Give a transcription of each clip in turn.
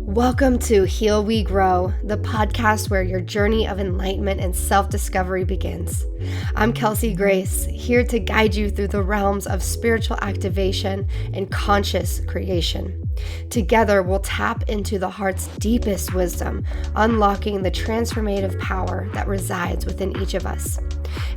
Welcome to Heal We Grow, the podcast where your journey of enlightenment and self-discovery begins. I'm Kelsey Grace, here to guide you through the realms of spiritual activation and conscious creation. Together, we'll tap into the heart's deepest wisdom, unlocking the transformative power that resides within each of us.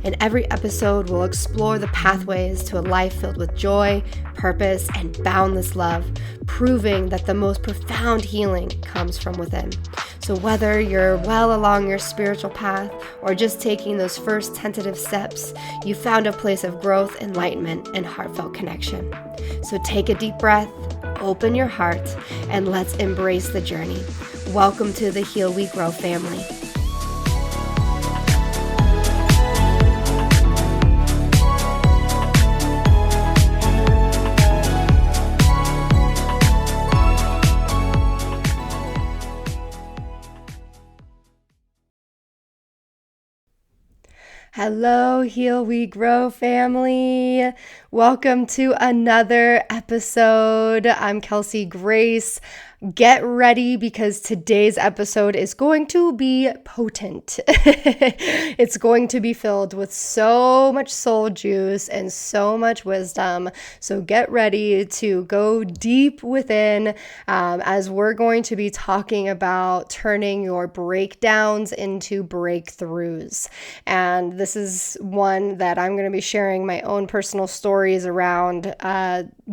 In every episode, we'll explore the pathways to a life filled with joy, purpose, and boundless love, proving that the most profound healing comes from within. So whether you're well along your spiritual path or just taking those first tentative steps, you found a place of growth, enlightenment, and heartfelt connection. So take a deep breath, open your heart, and let's embrace the journey. Welcome to the Heal We Grow family. Hello, Heal We Grow family. Welcome to another episode. I'm Kelsey Grace. Get ready because today's episode is going to be potent. It's going to be filled with so much soul juice and so much wisdom. So get ready to go deep within as we're going to be talking about turning your breakdowns into breakthroughs. And this is one that I'm going to be sharing my own personal stories around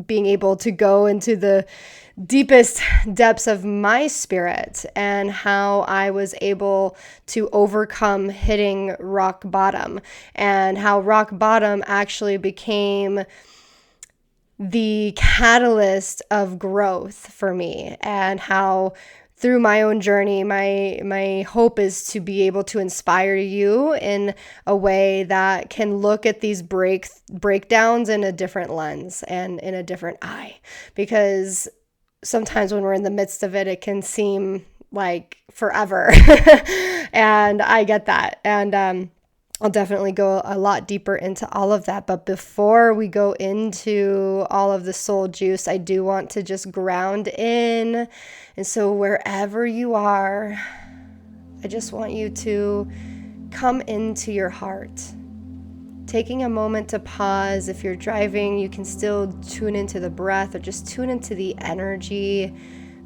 being able to go into the deepest depths of my spirit and how I was able to overcome hitting rock bottom, and how rock bottom actually became the catalyst of growth for me, and how through my own journey, my hope is to be able to inspire you in a way that can look at these breakdowns in a different lens and in a different eye. Because sometimes when we're in the midst of it, it can seem like forever. And I get that. And I'll definitely go a lot deeper into all of that. But before we go into all of the soul juice, I do want to just ground in. And so wherever you are, I just want you to come into your heart. Taking a moment to pause. If you're driving, you can still tune into the breath or just tune into the energy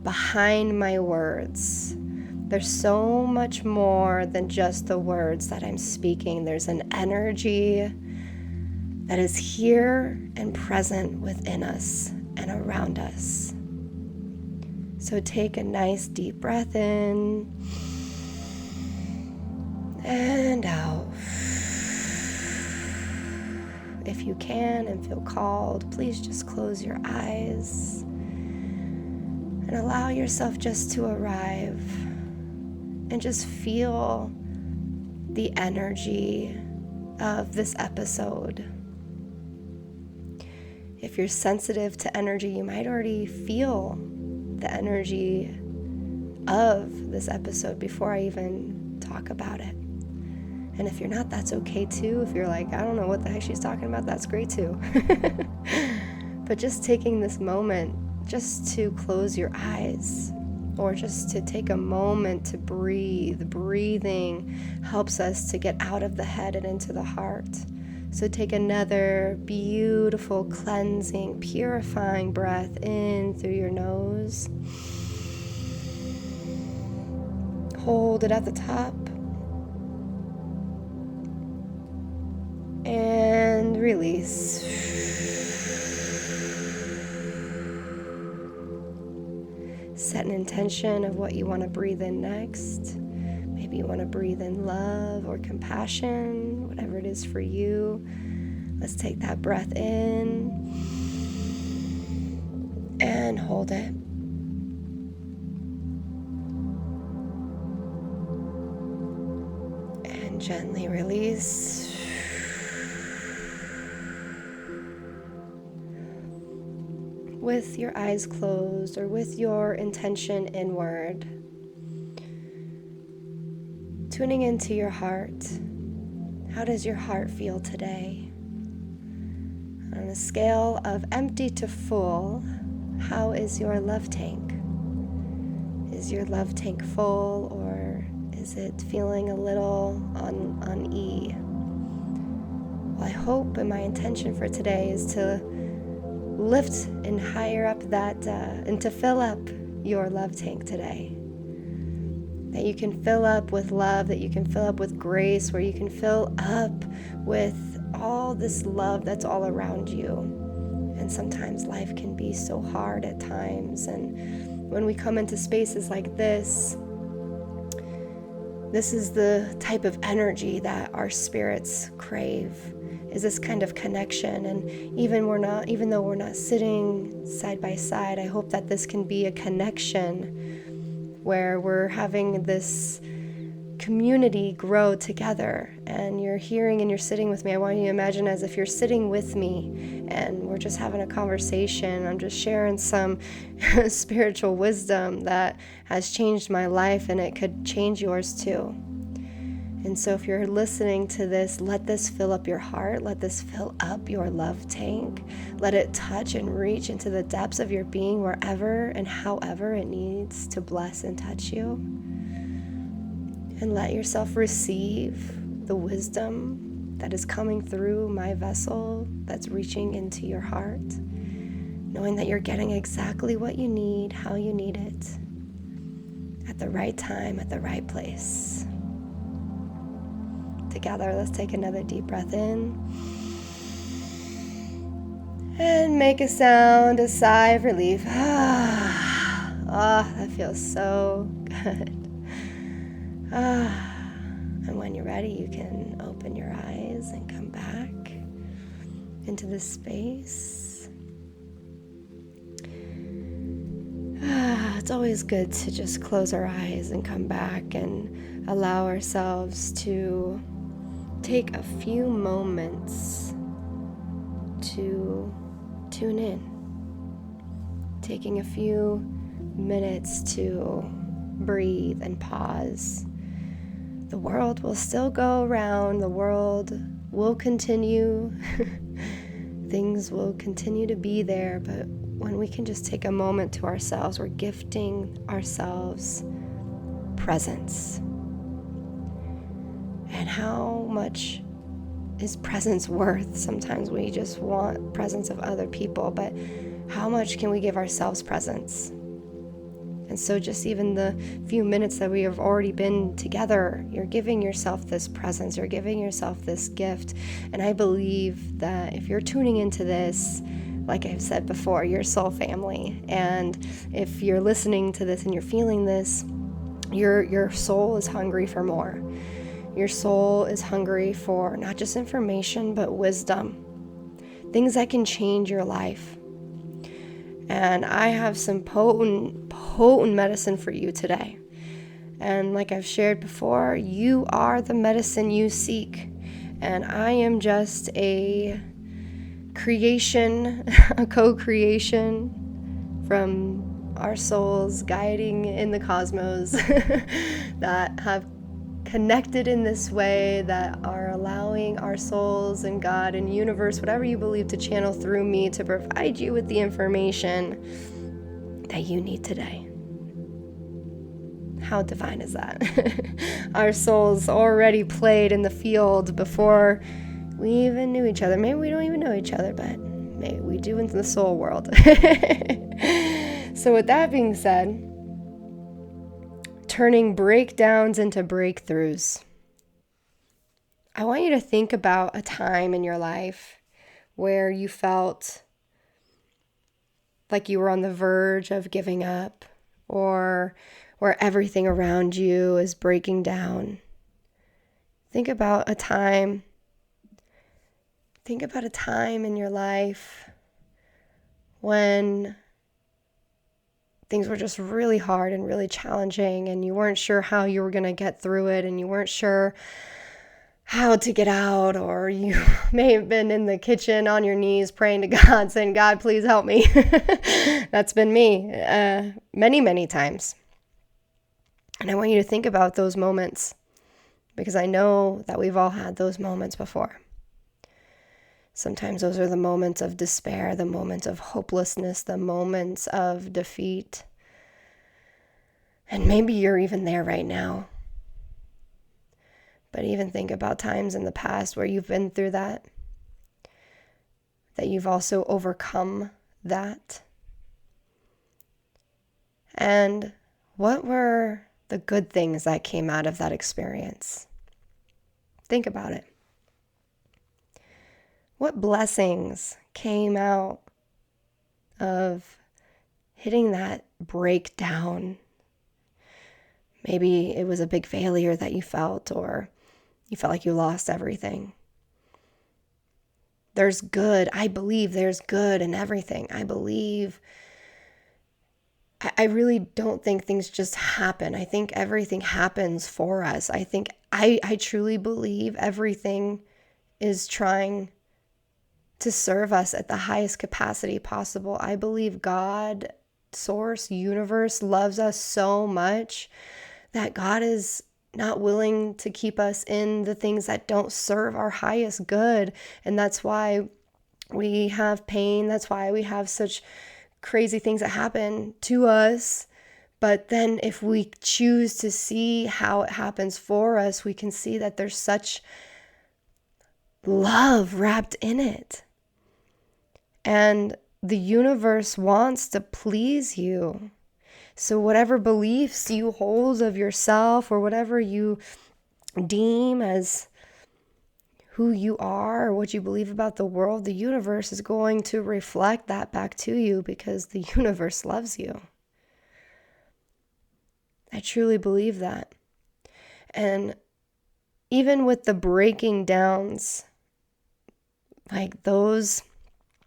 behind my words. There's so much more than just the words that I'm speaking. There's an energy that is here and present within us and around us. So take a nice deep breath in and out. If you can and feel called, please just close your eyes and allow yourself just to arrive and just feel the energy of this episode. If you're sensitive to energy, you might already feel the energy of this episode before I even talk about it. And if you're not, that's okay too. If you're like, I don't know what the heck she's talking about, that's great too. But just taking this moment just to close your eyes, or just to take a moment to breathe. Breathing helps us to get out of the head and into the heart. So take another beautiful, cleansing, purifying breath in through your nose. Hold it at the top. And release. Set an intention of what you want to breathe in next. Maybe you want to breathe in love or compassion, whatever it is for you. Let's take that breath in and hold it. And gently release. With your eyes closed or with your intention inward, tuning into your heart. How does your heart feel today? On a scale of empty to full, how is your love tank? Is your love tank full, or is it feeling a little on E? Well, I hope, and my intention for today is to lift and higher up that, and to fill up your love tank today. That you can fill up with love, that you can fill up with grace, where you can fill up with all this love that's all around you. And sometimes life can be so hard at times, and when we come into spaces like this is the type of energy that our spirits crave, is this kind of connection. And even though we're not sitting side by side, I hope that this can be a connection where we're having this community grow together, and you're hearing and you're sitting with me. I want you to imagine as if you're sitting with me and we're just having a conversation. I'm just sharing some spiritual wisdom that has changed my life, and it could change yours too. And so if you're listening to this, let this fill up your heart. Let this fill up your love tank. Let it touch and reach into the depths of your being, wherever and however it needs to bless and touch you. And let yourself receive the wisdom that is coming through my vessel, that's reaching into your heart, knowing that you're getting exactly what you need, how you need it, at the right time, at the right place. Together, let's take another deep breath in. And make a sound, a sigh of relief. That feels so good. And when you're ready, you can open your eyes and come back into this space. It's always good to just close our eyes and come back and allow ourselves to take a few moments to tune in. Taking a few minutes to breathe and pause. The world will still go around. The world will continue. Things will continue to be there, but when we can just take a moment to ourselves, we're gifting ourselves presence. And how much is presence worth? Sometimes we just want presence of other people, but how much can we give ourselves presence? And so just even the few minutes that we have already been together, you're giving yourself this presence, you're giving yourself this gift. And I believe that if you're tuning into this, like I've said before, you're soul family. And if you're listening to this and you're feeling this, your soul is hungry for more. Your soul is hungry for not just information, but wisdom. Things that can change your life. And I have some potent medicine for you today. And like I've shared before, you are the medicine you seek. And I am just a creation, a co-creation from our souls guiding in the cosmos that have connected in this way, that are allowing our souls and God and universe, whatever you believe, to channel through me to provide you with the information that you need today. How divine is that? Our souls already played in the field before we even knew each other. Maybe we don't even know each other, but maybe we do in the soul world. So with that being said, turning breakdowns into breakthroughs. I want you to think about a time in your life where you felt like you were on the verge of giving up, or where everything around you is breaking down. Think about a time in your life when things were just really hard and really challenging, and you weren't sure how you were going to get through it, and you weren't sure how to get out, or you may have been in the kitchen on your knees praying to God, saying, God, please help me. That's been me many, many times. And I want you to think about those moments, because I know that we've all had those moments before. Sometimes those are the moments of despair, the moments of hopelessness, the moments of defeat. And maybe you're even there right now. But even think about times in the past where you've been through that you've also overcome that. And what were the good things that came out of that experience? Think about it. What blessings came out of hitting that breakdown? Maybe it was a big failure that you felt, or you felt like you lost everything. There's good. I believe there's good in everything. I really don't think things just happen. I think everything happens for us. I truly believe everything is trying to serve us at the highest capacity possible. I believe God, source, universe loves us so much that God is not willing to keep us in the things that don't serve our highest good. And that's why we have pain. That's why we have such crazy things that happen to us. But then if we choose to see how it happens for us, we can see that there's such love wrapped in it. And the universe wants to please you. So whatever beliefs you hold of yourself, or whatever you deem as who you are or what you believe about the world, the universe is going to reflect that back to you, because the universe loves you. I truly believe that. And even with the breaking downs, like those,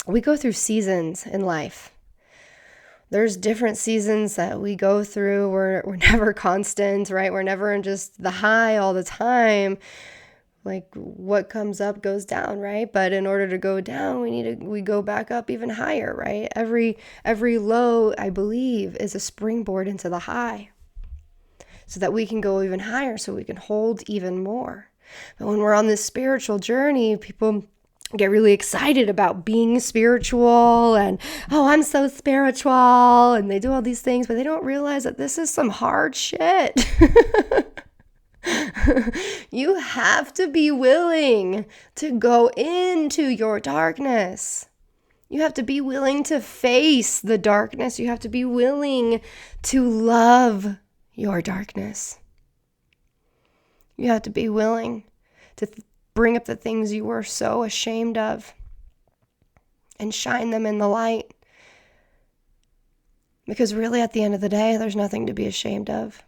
we go through seasons in life. There's different seasons that we go through. We're never constant, right? We're never in just the high all the time. Like what comes up goes down, right? But in order to go down, we go back up even higher, right? Every low, I believe, is a springboard into the high, so that we can go even higher, so we can hold even more. But when we're on this spiritual journey, people get really excited about being spiritual and, oh, I'm so spiritual, and they do all these things, but they don't realize that this is some hard shit. You have to be willing to go into your darkness. You have to be willing to face the darkness. You have to be willing to love your darkness. You have to be willing to bring up the things you were so ashamed of and shine them in the light. Because really, at the end of the day, there's nothing to be ashamed of.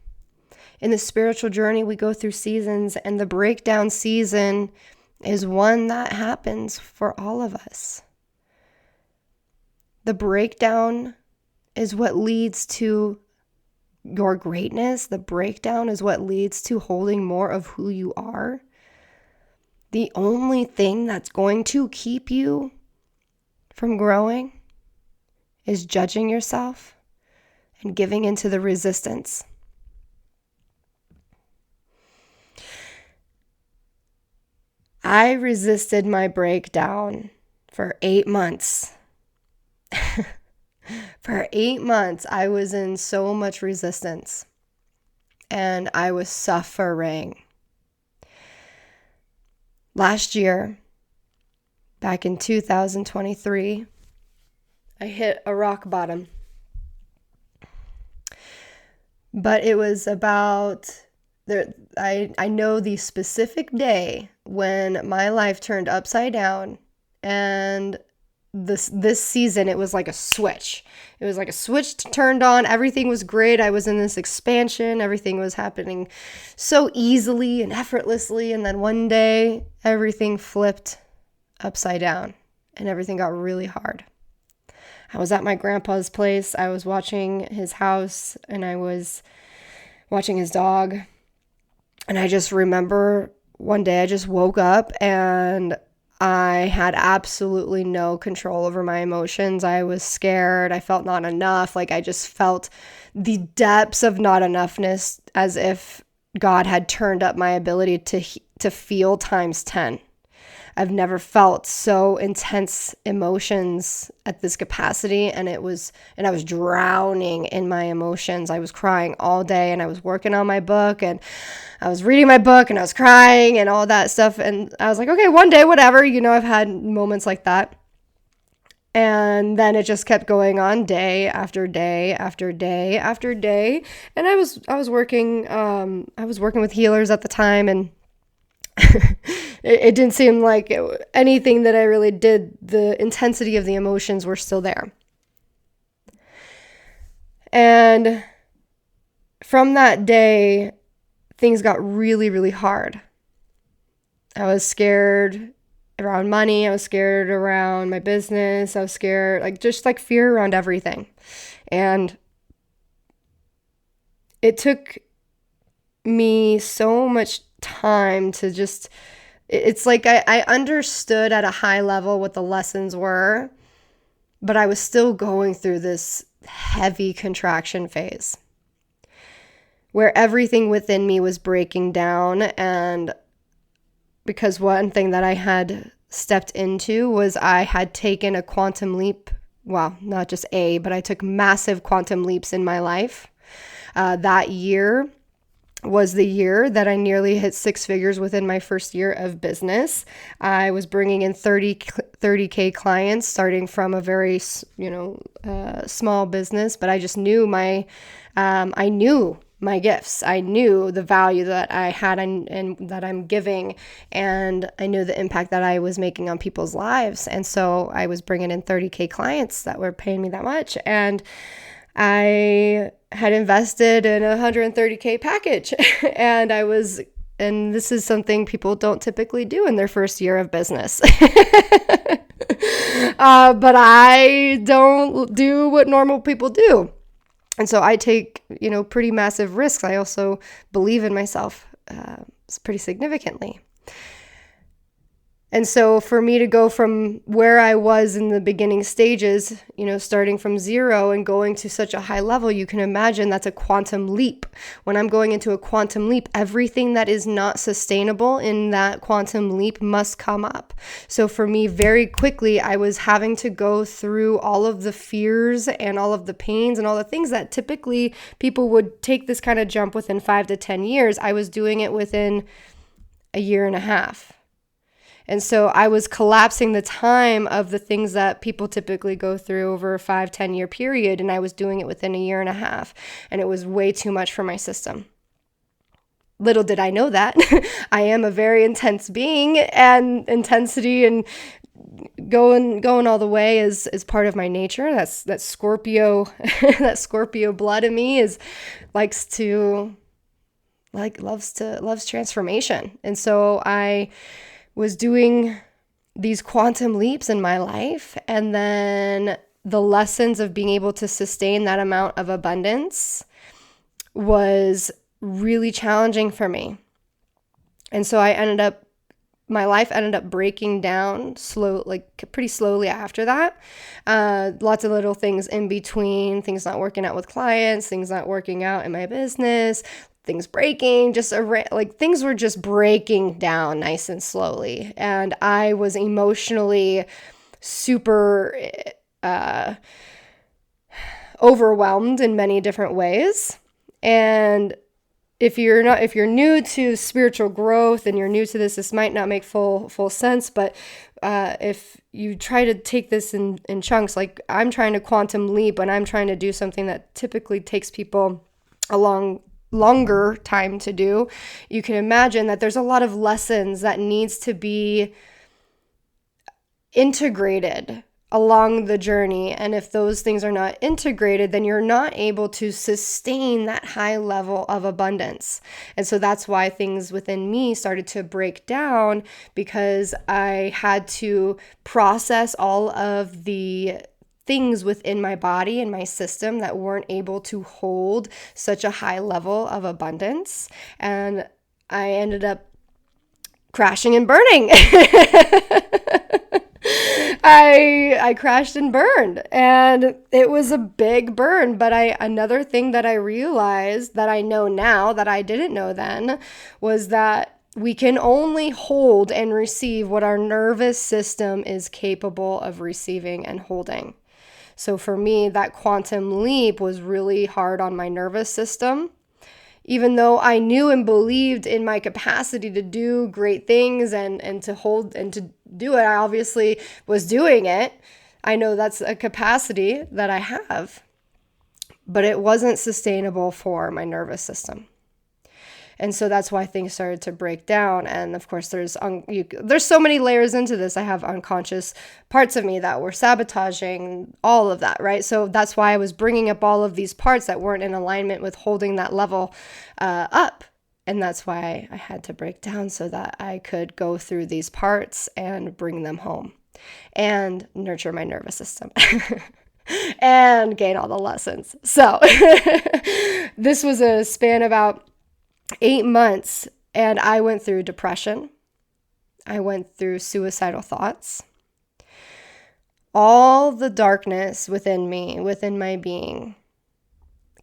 In the spiritual journey, we go through seasons, and the breakdown season is one that happens for all of us. The breakdown is what leads to your greatness. The breakdown is what leads to holding more of who you are. The only thing that's going to keep you from growing is judging yourself and giving into the resistance. I resisted my breakdown for 8 months. For 8 months, I was in so much resistance, and I was suffering. Last year, back in 2023, I hit a rock bottom. But it was about, I know the specific day when my life turned upside down, and this season, it was like a switch. It was like a switch turned on. Everything was great. I was in this expansion. Everything was happening so easily and effortlessly. And then one day, everything flipped upside down, and everything got really hard. I was at my grandpa's place. I was watching his house, and I was watching his dog. And I just remember one day I just woke up, and I had absolutely no control over my emotions. I was scared. I felt not enough. Like I just felt the depths of not enoughness, as if God had turned up my ability to feel times 10. I've never felt so intense emotions at this capacity. And I was drowning in my emotions. I was crying all day, and I was working on my book, and I was reading my book, and I was crying and all that stuff. And I was like, okay, one day, whatever, I've had moments like that. And then it just kept going on day after day after day after day. And I was working with healers at the time, and it didn't seem like anything that I really did. The intensity of the emotions were still there. And from that day, things got really, really hard. I was scared around money. I was scared around my business. I was scared, just fear around everything. And it took me so much time to just, it's like I understood at a high level what the lessons were, but I was still going through this heavy contraction phase where everything within me was breaking down. And because one thing that I had stepped into was I had taken a quantum leap. Well, not just but I took massive quantum leaps in my life. That year was the year that I nearly hit 6 figures within my first year of business. I was bringing in 30K clients, starting from a very, small business, but I just knew I knew my gifts. I knew the value that I had and that I'm giving, and I knew the impact that I was making on people's lives. And so I was bringing in 30K clients that were paying me that much, and I had invested in a 130K package. And this is something people don't typically do in their first year of business. But I don't do what normal people do. And so I take, pretty massive risks. I also believe in myself pretty significantly. And so for me to go from where I was in the beginning stages, starting from zero and going to such a high level, you can imagine that's a quantum leap. When I'm going into a quantum leap, everything that is not sustainable in that quantum leap must come up. So for me, very quickly, I was having to go through all of the fears and all of the pains and all the things that typically people would take this kind of jump within 5 to 10 years. I was doing it within a year and a half. And so I was collapsing the time of the things that people typically go through over a 5-10 year period. And I was doing it within a year and a half. And it was way too much for my system. Little did I know that. I am a very intense being, and intensity and going all the way is part of my nature. That Scorpio, that Scorpio blood in me loves transformation. And so I was doing these quantum leaps in my life, and then the lessons of being able to sustain that amount of abundance was really challenging for me. And so my life ended up breaking down pretty slowly after that. Lots of little things in between, things not working out with clients, things not working out in my business, things breaking, things were just breaking down nice and slowly. And I was emotionally super overwhelmed in many different ways. And if you're new to spiritual growth and you're new to this might not make full sense, but if you try to take this in chunks, like I'm trying to quantum leap and I'm trying to do something that typically takes people a longer time to do, you can imagine that there's a lot of lessons that needs to be integrated along the journey. And if those things are not integrated, then you're not able to sustain that high level of abundance. And so that's why things within me started to break down, because I had to process all of the things within my body and my system that weren't able to hold such a high level of abundance. And I ended up crashing and burning. I crashed and burned, and it was a big burn. But another thing that I realized that I know now that I didn't know then was that We can only hold and receive what our nervous system is capable of receiving and holding. So for me, that quantum leap was really hard on my nervous system. Even though I knew and believed in my capacity to do great things and to hold and to do it, I obviously was doing it. I know that's a capacity that I have, but it wasn't sustainable for my nervous system. And so that's why things started to break down. And of course, there's so many layers into this. I have unconscious parts of me that were sabotaging all of that, right? So that's why I was bringing up all of these parts that weren't in alignment with holding that level up. And that's why I had to break down so that I could go through these parts and bring them home and nurture my nervous system. And gain all the lessons. So this was a span about 8 months, and I went through depression. I went through suicidal thoughts. All the darkness within me, within my being,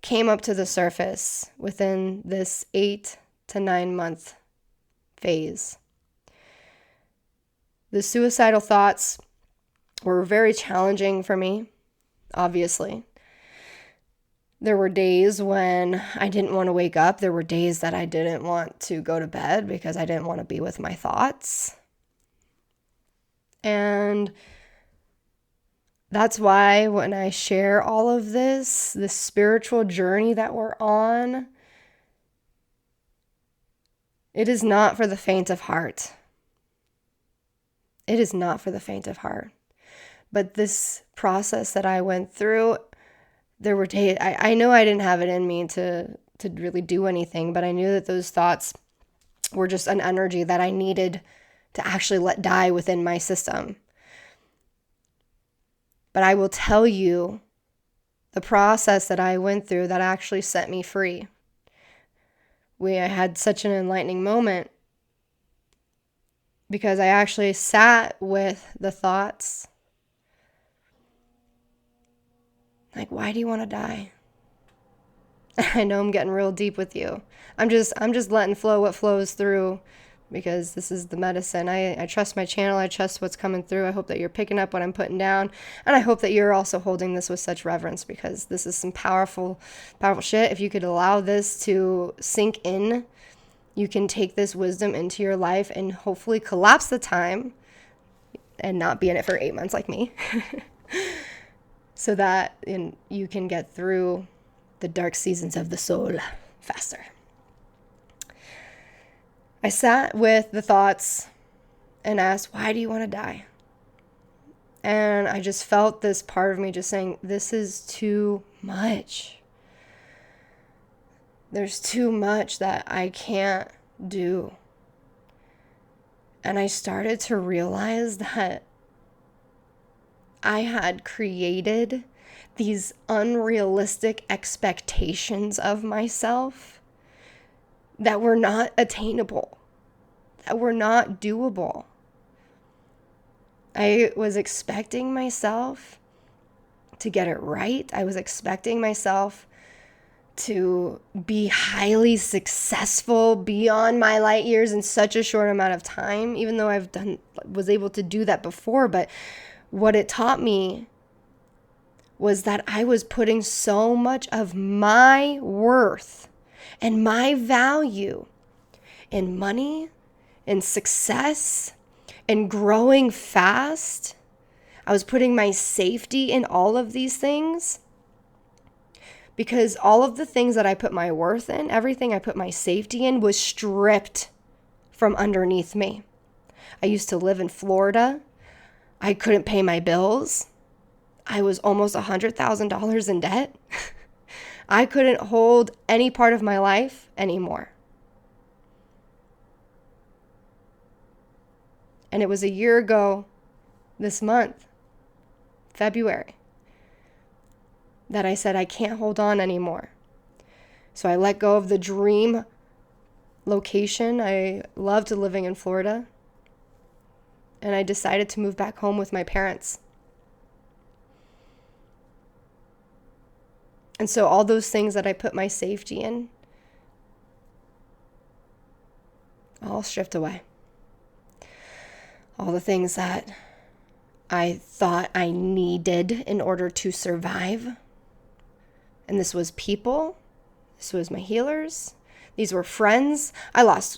came up to the surface within this 8 to 9 month phase. The suicidal thoughts were very challenging for me, obviously. There were days when I didn't want to wake up. There were days that I didn't want to go to bed because I didn't want to be with my thoughts. And that's why when I share all of this spiritual journey that we're on, it is not for the faint of heart. It is not for the faint of heart. But this process that I went through, there were days, I know I didn't have it in me to really do anything, but I knew that those thoughts were just an energy that I needed to actually let die within my system. But I will tell you the process that I went through that actually set me free. I had such an enlightening moment because I actually sat with the thoughts. Like, why do you want to die? I know I'm getting real deep with you. I'm just letting flow what flows through because this is the medicine. I trust my channel. I trust what's coming through. I hope that you're picking up what I'm putting down. And I hope that you're also holding this with such reverence because this is some powerful, powerful shit. If you could allow this to sink in, you can take this wisdom into your life and hopefully collapse the time and not be in it for 8 months like me. So that you can get through the dark seasons of the soul faster. I sat with the thoughts and asked, why do you want to die? And I just felt this part of me just saying, this is too much. There's too much that I can't do. And I started to realize that I had created these unrealistic expectations of myself that were not attainable, that were not doable. I was expecting myself to get it right. I was expecting myself to be highly successful beyond my light years in such a short amount of time, even though was able to do that before. But what it taught me was that I was putting so much of my worth and my value in money, in success, in growing fast. I was putting my safety in all of these things because all of the things that I put my worth in, everything I put my safety in was stripped from underneath me. I used to live in Florida. I couldn't pay my bills. I was almost $100,000 in debt. I couldn't hold any part of my life anymore. And it was a year ago this month, February, that I said I can't hold on anymore. So I let go of the dream location. I loved living in Florida. And I decided to move back home with my parents. And so all those things that I put my safety in, all stripped away. All the things that I thought I needed in order to survive. And this was people. This was my healers. These were friends. I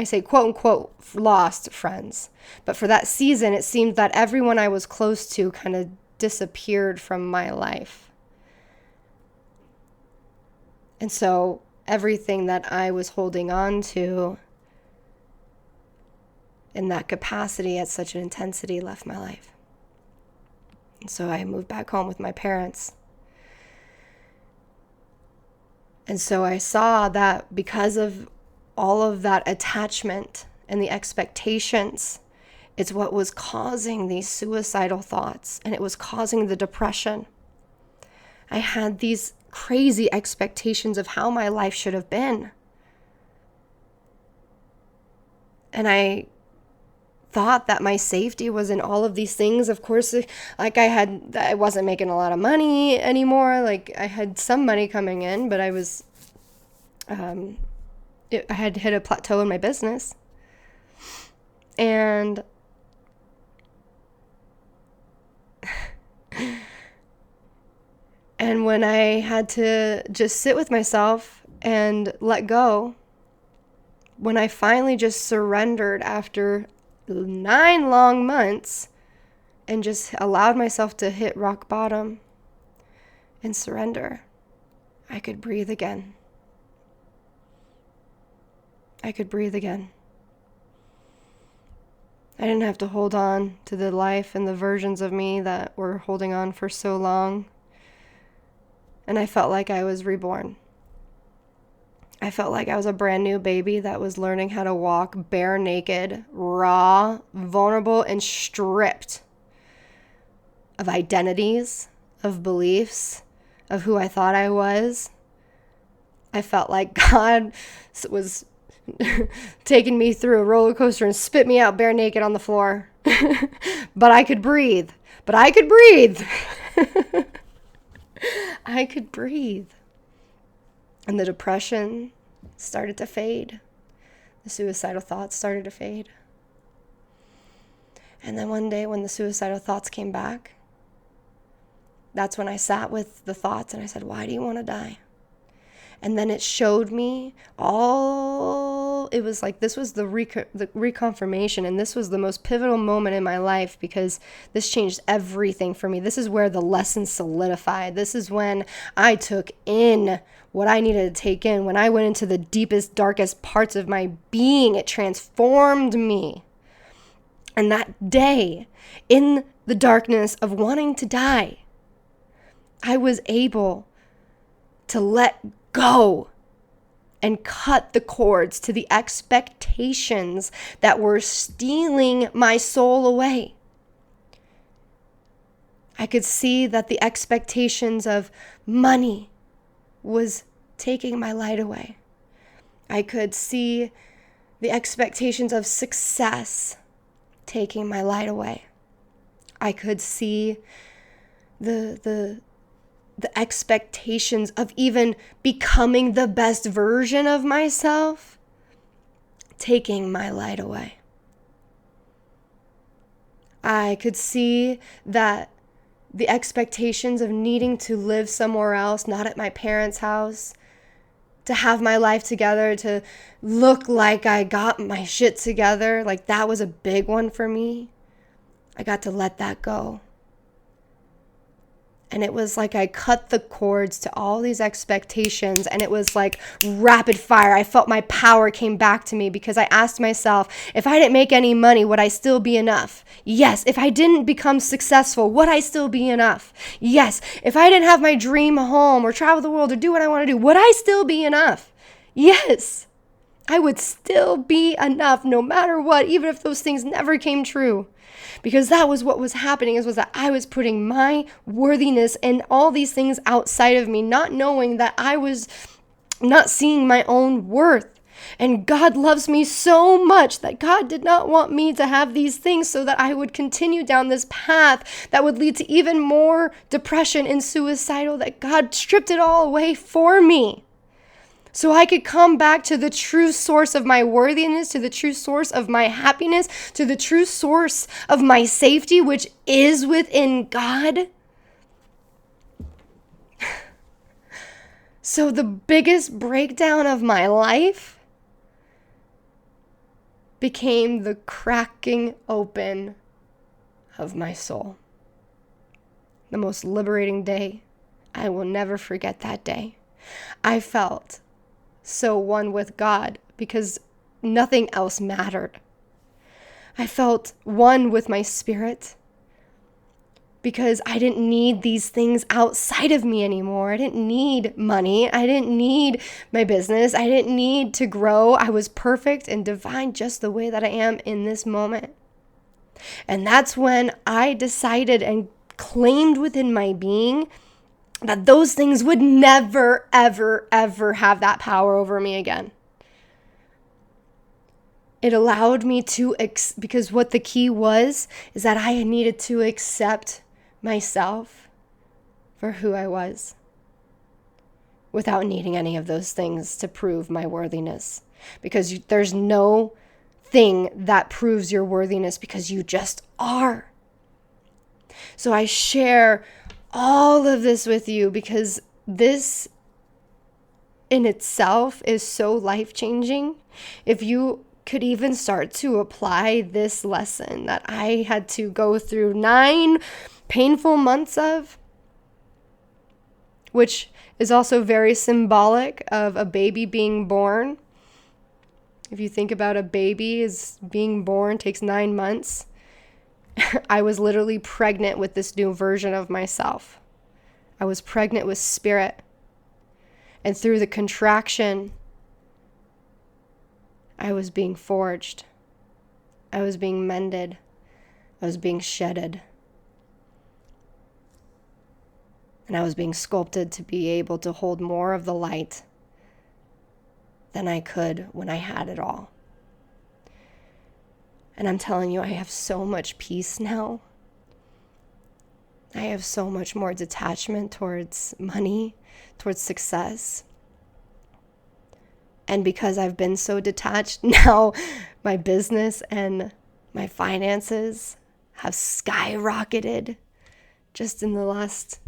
say quote unquote lost friends. But for that season, it seemed that everyone I was close to kind of disappeared from my life. And so everything that I was holding on to in that capacity at such an intensity left my life. And so I moved back home with my parents. And so I saw that because of all of that attachment and the expectations, it's what was causing these suicidal thoughts, and it was causing the depression. I had these crazy expectations of how my life should have been. And I thought that my safety was in all of these things. Of course, I wasn't making a lot of money anymore. Like, I had some money coming in, but I had hit a plateau in my business. And when I had to just sit with myself and let go, when I finally just surrendered after 9 long months and just allowed myself to hit rock bottom and surrender, I could breathe again. I could breathe again. I didn't have to hold on to the life and the versions of me that were holding on for so long. And I felt like I was reborn. I felt like I was a brand new baby that was learning how to walk bare naked, raw, vulnerable, and stripped of identities, of beliefs, of who I thought I was. I felt like God was taking me through a roller coaster and spit me out bare naked on the floor. But I could breathe. I could breathe. And the depression started to fade. The suicidal thoughts started to fade. And then one day when the suicidal thoughts came back, that's when I sat with the thoughts and I said, why do you want to die? And then it showed me it was like, this was the reconfirmation, and this was the most pivotal moment in my life, because this changed everything for me. This is where the lesson solidified. This is when I took in what I needed to take in. When I went into the deepest, darkest parts of my being, it transformed me. And that day, in the darkness of wanting to die, I was able to let go and cut the cords to the expectations that were stealing my soul away. I could see that the expectations of money was taking my light away. I could see the expectations of success taking my light away. I could see the expectations of even becoming the best version of myself taking my light away. I could see that the expectations of needing to live somewhere else, not at my parents' house, to have my life together, to look like I got my shit together, like that was a big one for me. I got to let that go. And it was like I cut the cords to all these expectations, and it was like rapid fire. I felt my power came back to me because I asked myself, if I didn't make any money, would I still be enough? Yes. If I didn't become successful, would I still be enough? Yes. If I didn't have my dream home or travel the world or do what I want to do, would I still be enough? Yes. I would still be enough no matter what, even if those things never came true. Because that was what was happening, was that I was putting my worthiness and all these things outside of me, not knowing that I was not seeing my own worth. And God loves me so much that God did not want me to have these things so that I would continue down this path that would lead to even more depression and suicidal, that God stripped it all away for me. So I could come back to the true source of my worthiness, to the true source of my happiness, to the true source of my safety, which is within God. So the biggest breakdown of my life became the cracking open of my soul. The most liberating day. I will never forget that day. I felt so one with God because nothing else mattered. I felt one with my spirit because I didn't need these things outside of me anymore. I didn't need money. I didn't need my business. I didn't need to grow. I was perfect and divine just the way that I am in this moment. And that's when I decided and claimed within my being that those things would never, ever, ever have that power over me again. It allowed me to, because what the key was, is that I needed to accept myself for who I was without needing any of those things to prove my worthiness. Because there's no thing that proves your worthiness because you just are. So I share all of this with you because this in itself is so life-changing. If you could even start to apply this lesson that I had to go through 9 painful months of, which is also very symbolic of a baby being born. If you think about a baby is being born, takes 9 months. I was literally pregnant with this new version of myself. I was pregnant with spirit. And through the contraction, I was being forged. I was being mended. I was being shedded. And I was being sculpted to be able to hold more of the light than I could when I had it all. And I'm telling you, I have so much peace now. I have so much more detachment towards money, towards success. And because I've been so detached, now my business and my finances have skyrocketed just in the last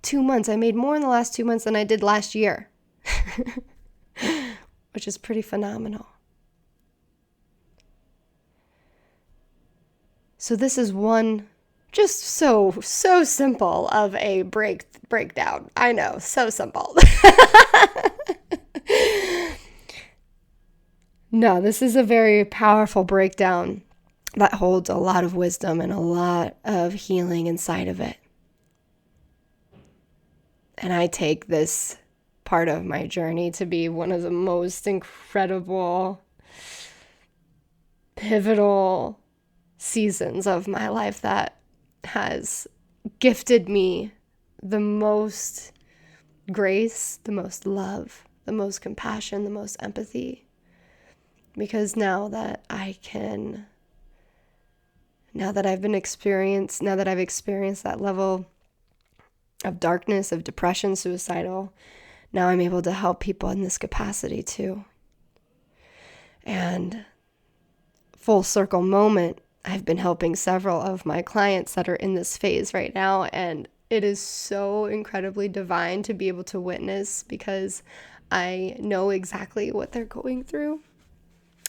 2 months. I made more in the last 2 months than I did last year, which is pretty phenomenal. So this is one just so simple of a breakdown. I know, so simple. No, this is a very powerful breakdown that holds a lot of wisdom and a lot of healing inside of it. And I take this part of my journey to be one of the most incredible, pivotal seasons of my life that has gifted me the most grace, the most love, the most compassion, the most empathy. Because now that I've experienced that level of darkness, of depression, suicidal, now I'm able to help people in this capacity too. And full circle moment, I've been helping several of my clients that are in this phase right now, and it is so incredibly divine to be able to witness because I know exactly what they're going through.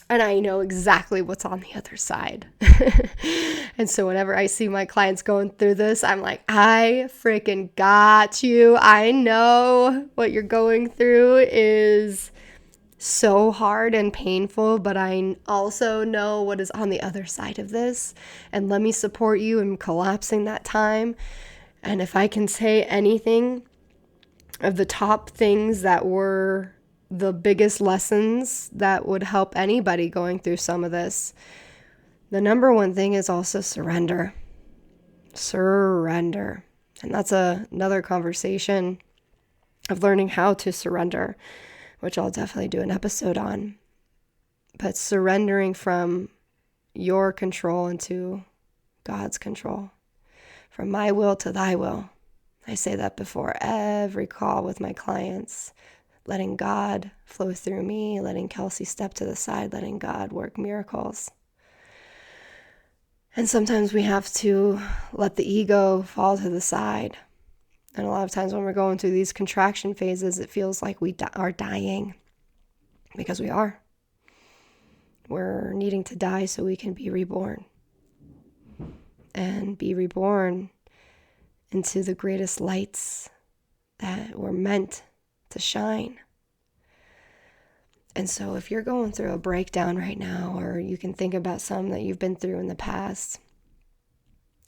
And I know exactly what's on the other side. And so whenever I see my clients going through this, I'm like, I freaking got you. I know what you're going through is so hard and painful, but I also know what is on the other side of this. And let me support you in collapsing that time. And if I can say anything of the top things that were the biggest lessons that would help anybody going through some of this, the number one thing is also surrender. Surrender. And that's another conversation of learning how to surrender, which I'll definitely do an episode on. But surrendering from your control into God's control. From my will to thy will. I say that before every call with my clients. letting God flow through me, letting Kelsey step to the side, letting God work miracles. And sometimes we have to let the ego fall to the side. And a lot of times when we're going through these contraction phases, it feels like we are dying, because we are. We're needing to die so we can be reborn. And be reborn into the greatest lights that we're meant to shine. And so if you're going through a breakdown right now, or you can think about some that you've been through in the past,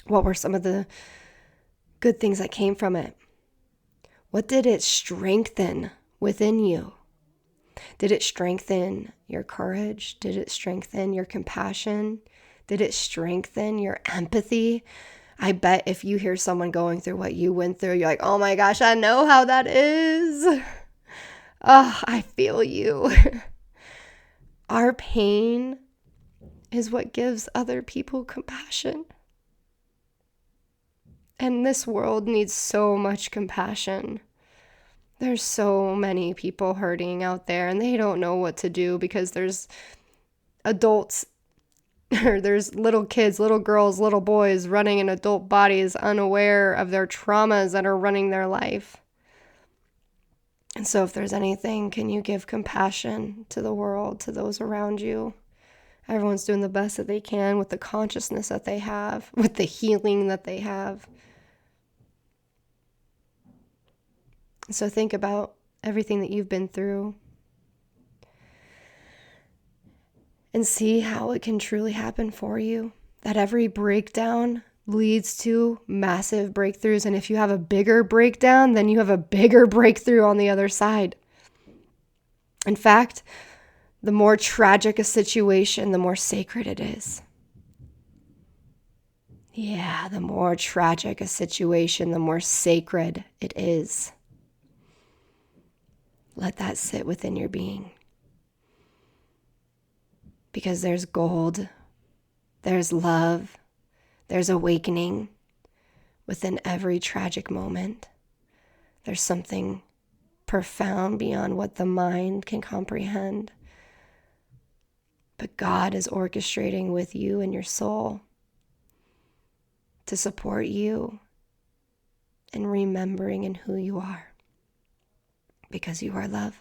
what were some of the good things that came from it? What did it strengthen within you? Did it strengthen your courage? Did it strengthen your compassion? Did it strengthen your empathy? I bet if you hear someone going through what you went through, you're like, oh my gosh, I know how that is. Oh, I feel you. Our pain is what gives other people compassion. And this world needs so much compassion. There's so many people hurting out there, and they don't know what to do because there's adults, or there's little kids, little girls, little boys running in adult bodies, unaware of their traumas that are running their life. And so if there's anything, can you give compassion to the world, to those around you? Everyone's doing the best that they can with the consciousness that they have, with the healing that they have. So think about everything that you've been through and see how it can truly happen for you. That every breakdown leads to massive breakthroughs. And if you have a bigger breakdown, then you have a bigger breakthrough on the other side. In fact, the more tragic a situation, the more sacred it is. Yeah, the more tragic a situation, the more sacred it is. Let that sit within your being. Because there's gold, there's love, there's awakening within every tragic moment. There's something profound beyond what the mind can comprehend. But God is orchestrating with you and your soul to support you in remembering in who you are. Because you are love.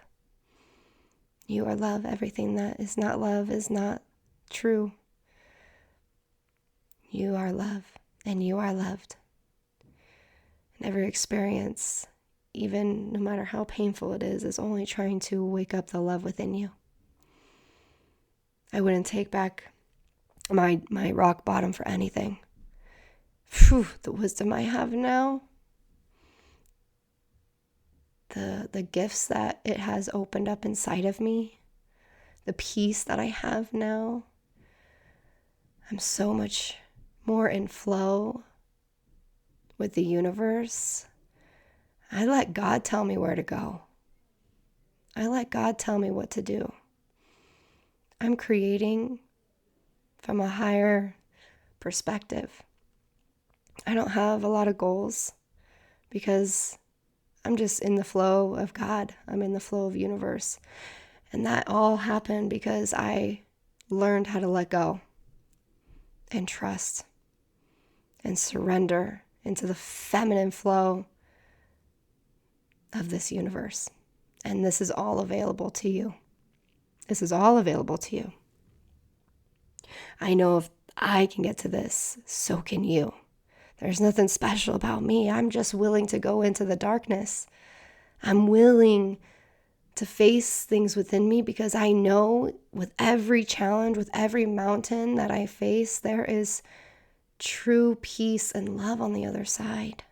You are love. Everything that is not love is not true. You are love, and you are loved. And every experience, even no matter how painful it is only trying to wake up the love within you. I wouldn't take back my rock bottom for anything. Phew, the wisdom I have now. The gifts that it has opened up inside of me, the peace that I have now. I'm so much more in flow with the universe. I let God tell me where to go. I let God tell me what to do. I'm creating from a higher perspective. I don't have a lot of goals because I'm just in the flow of God. I'm in the flow of universe. And that all happened because I learned how to let go and trust and surrender into the feminine flow of this universe. And this is all available to you. This is all available to you. I know if I can get to this, so can you. There's nothing special about me. I'm just willing to go into the darkness. I'm willing to face things within me because I know with every challenge, with every mountain that I face, there is true peace and love on the other side.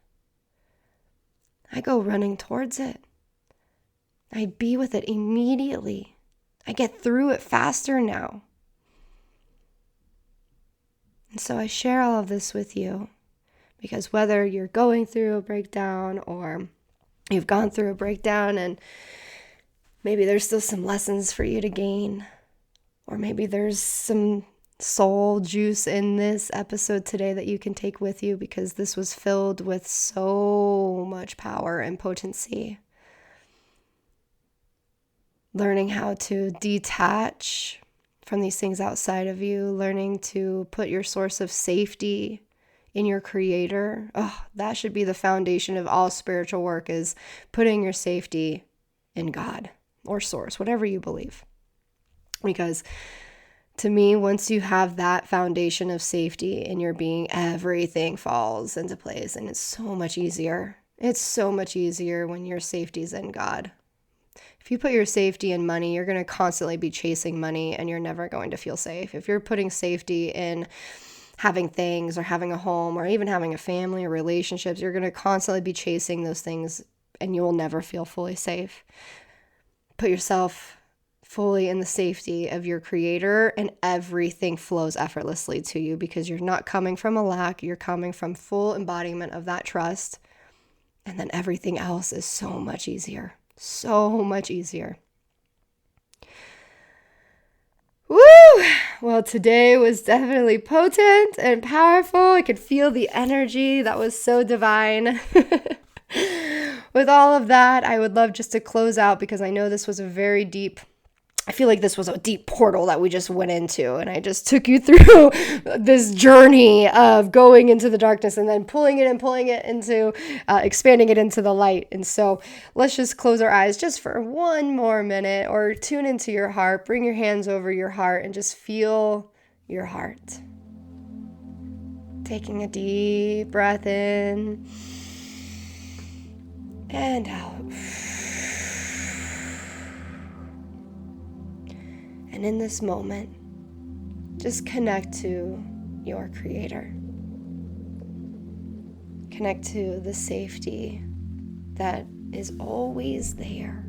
I go running towards it. I be with it immediately. I get through it faster now. And so I share all of this with you because whether you're going through a breakdown or you've gone through a breakdown and maybe there's still some lessons for you to gain, or maybe there's some soul juice in this episode today that you can take with you because this was filled with so much power and potency. learning how to detach from these things outside of you, learning to put your source of safety in your creator. Oh, that should be the foundation of all spiritual work, is putting your safety in God or source, whatever you believe. Because to me, once you have that foundation of safety in your being, everything falls into place, and it's so much easier. It's so much easier when your safety's in God. If you put your safety in money, you're going to constantly be chasing money and you're never going to feel safe. If you're putting safety in having things or having a home or even having a family or relationships, you're going to constantly be chasing those things and you will never feel fully safe. Put yourself fully in the safety of your creator and everything flows effortlessly to you, because you're not coming from a lack, you're coming from full embodiment of that trust. And then everything else is so much easier. So much easier. Woo! Well, today was definitely potent and powerful. I could feel the energy. That was so divine. With all of that, I would love just to close out, because I know this was I feel like this was a deep portal that we just went into, and I just took you through this journey of going into the darkness and then pulling it into, expanding it into the light. And so let's just close our eyes just for one more minute, or tune into your heart, bring your hands over your heart and just feel your heart. Taking a deep breath in and out. And in this moment, just connect to your creator. Connect to the safety that is always there,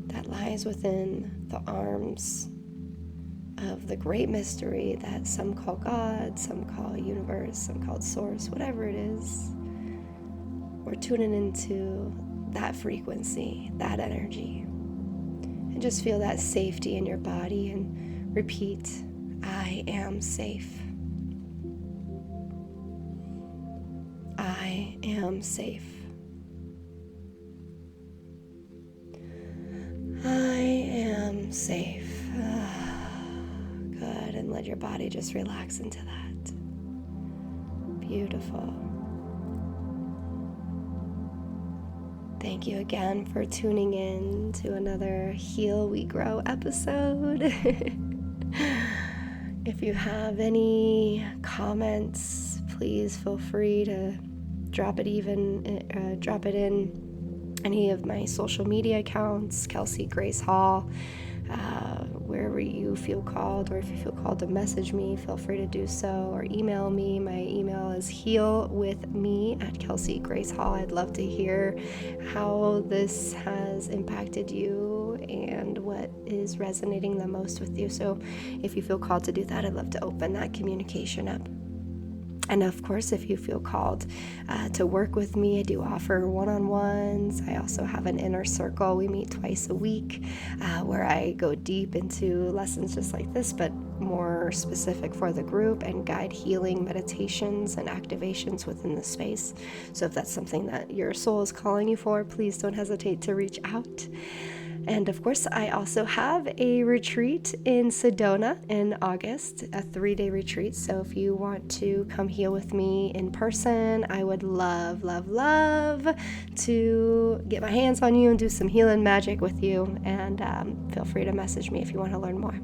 that lies within the arms of the great mystery that some call God, some call universe, some call source, whatever it is. We're tuning into that frequency, that energy. And just feel that safety in your body and repeat, I am safe. I am safe. I am safe. Good. And let your body just relax into that. Beautiful. Thank you again for tuning in to another Heal We Grow episode. If you have any comments, please feel free to drop it in any of my social media accounts, Kelsey Grace Hall. Wherever you feel called, or if you feel called to message me, feel free to do so, or email me. My email is healwithme@KelseyGraceHall. I'd love to hear how this has impacted you and what is resonating the most with you. So if you feel called to do that, I'd love to open that communication up. And of course, if you feel called to work with me, I do offer one-on-ones. I also have an inner circle. We meet twice a week where I go deep into lessons just like this, but more specific for the group, and guide healing meditations and activations within the space. So if that's something that your soul is calling you for, please don't hesitate to reach out. And of course, I also have a retreat in Sedona in August, a 3-day retreat. So if you want to come heal with me in person, I would love, love, love to get my hands on you and do some healing magic with you. And feel free to message me if you want to learn more.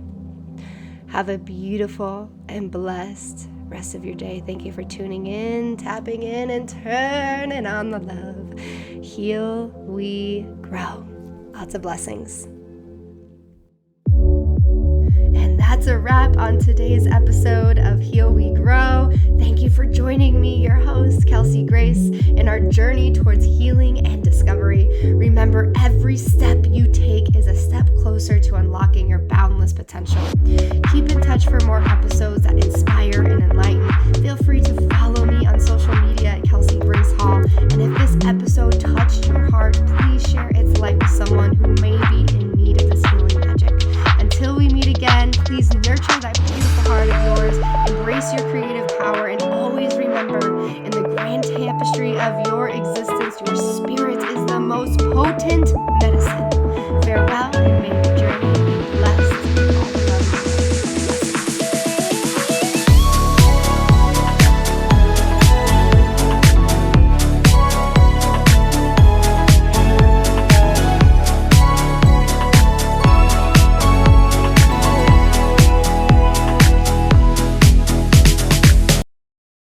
Have a beautiful and blessed rest of your day. Thank you for tuning in, tapping in, and turning on the love. Heal, we grow. Lots of blessings. And that's a wrap on today's episode of Heal We Grow. Thank you for joining me, your host, Kelsey Grace, in our journey towards healing and discovery. Remember, every step you take is a step closer to unlocking your boundless potential. Keep in touch for more episodes that inspire and enlighten. Feel free to follow me on social media at Kelsey Grace Hall. And if this episode touched your heart, please share its light with someone who may be in need of this healing magic. Until we meet again, please nurture that beautiful heart of yours, embrace your creative power, and always remember, in the grand tapestry of your existence, your spirit is the most potent medicine. in your journey.